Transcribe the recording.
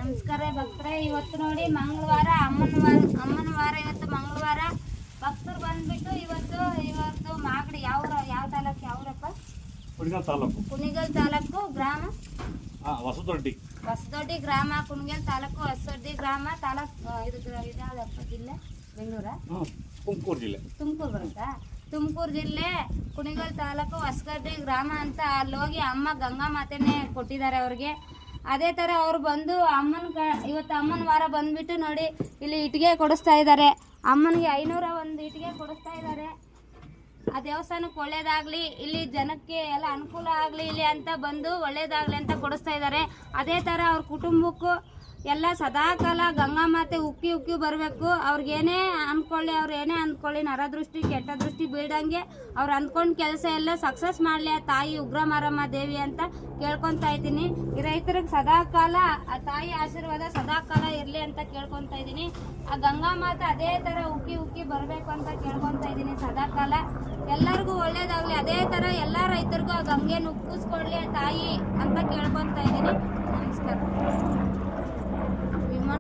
ನಮಸ್ಕಾರ ಭಕ್ತರೆ. ಇವತ್ತು ನೋಡಿ ಮಂಗಳವಾರ, ಅಮ್ಮನ ವಾರ. ಇವತ್ತು ಮಂಗಳವಾರ ಭಕ್ತರು ಬಂದ್ಬಿಟ್ಟು ಇವತ್ತು ಮಾಗಡಿ ಯಾವ ತಾಲೂಕು ಯಾವ್ರಪ್ಪ? ಕುಣಿಗಲ್ ತಾಲೂಕು ಗ್ರಾಮ ಹೊಸದೊಡ್ಡಿ ಗ್ರಾಮ, ಕುಣಿಗಲ್ ತಾಲೂಕು ಹೊಸದೊಡ್ಡಿ ಗ್ರಾಮ ತಾಲೂಕು. ಇದಾದಪ್ಪ ಜಿಲ್ಲೆ ಬೆಂಗಳೂರ? ತುಮಕೂರು ಬರುತ್ತಾ? ತುಮಕೂರು ಜಿಲ್ಲೆ ಕುಣಿಗಲ್ ತಾಲೂಕು ಹೊಸದೊಡ್ಡಿ ಗ್ರಾಮ ಅಂತ. ಅಲ್ಲಿ ಹೋಗಿ ಅಮ್ಮ ಗಂಗಾ ಮಾತೆನೇ ಕೊಟ್ಟಿದ್ದಾರೆ ಅವ್ರಿಗೆ. ಅದೇ ಥರ ಅವ್ರು ಬಂದು ಇವತ್ತು ಅಮ್ಮನ ವಾರ ಬಂದ್ಬಿಟ್ಟು ನೋಡಿ ಇಲ್ಲಿ ಇಟ್ಟಿಗೆ ಕೊಡಿಸ್ತಾ ಇದ್ದಾರೆ. ಅಮ್ಮನಿಗೆ 500 ಒಂದು ಇಟ್ಟಿಗೆ ಕೊಡಿಸ್ತಾ ಇದ್ದಾರೆ. ಆ ದೇವಸ್ಥಾನಕ್ಕೆ ಒಳ್ಳೇದಾಗಲಿ, ಇಲ್ಲಿ ಜನಕ್ಕೆ ಎಲ್ಲ ಅನುಕೂಲ ಆಗಲಿ ಇಲ್ಲಿ ಅಂತ ಬಂದು ಒಳ್ಳೇದಾಗಲಿ ಅಂತ ಕೊಡಿಸ್ತಾ ಇದ್ದಾರೆ. ಅದೇ ಥರ ಅವ್ರ ಕುಟುಂಬಕ್ಕೂ ಎಲ್ಲ ಸದಾಕಾಲ ಗಂಗಾ ಮಾತೆ ಉಕ್ಕಿ ಬರಬೇಕು. ಅವ್ರಿಗೇನೇ ಅಂದ್ಕೊಳ್ಳಿ ನರದೃಷ್ಟಿ ಕೆಟ್ಟ ದೃಷ್ಟಿ ಬೀಳಂಗೆ ಅವ್ರು ಅಂದ್ಕೊಂಡು ಕೆಲಸ ಎಲ್ಲ ಸಕ್ಸಸ್ ಮಾಡಲಿ ಆ ತಾಯಿ ಉಗ್ರ ಮಾರಮ್ಮ ದೇವಿ ಅಂತ ಕೇಳ್ಕೊತಾ ಇದ್ದೀನಿ. ಈ ರೈತರಿಗೆ ಸದಾಕಾಲ ಆ ತಾಯಿ ಆಶೀರ್ವಾದ ಸದಾಕಾಲ ಇರಲಿ ಅಂತ ಕೇಳ್ಕೊತಾ ಇದ್ದೀನಿ. ಆ ಗಂಗಾ ಮಾತೆ ಅದೇ ಥರ ಉಕ್ಕಿ ಬರಬೇಕು ಅಂತ ಕೇಳ್ಕೊತಾ ಇದ್ದೀನಿ ಸದಾಕಾಲ. ಎಲ್ಲರಿಗೂ ಒಳ್ಳೇದಾಗಲಿ. ಅದೇ ಥರ ಎಲ್ಲ ರೈತರಿಗೂ ಆ ಗಂಗೆ ನುಗ್ಗಿಸ್ಕೊಡ್ಲಿ ಆ ತಾಯಿ ಅಂತ ಕೇಳ್ಕೊತಾ ಇದ್ದೀನಿ. ನಮಸ್ಕಾರ.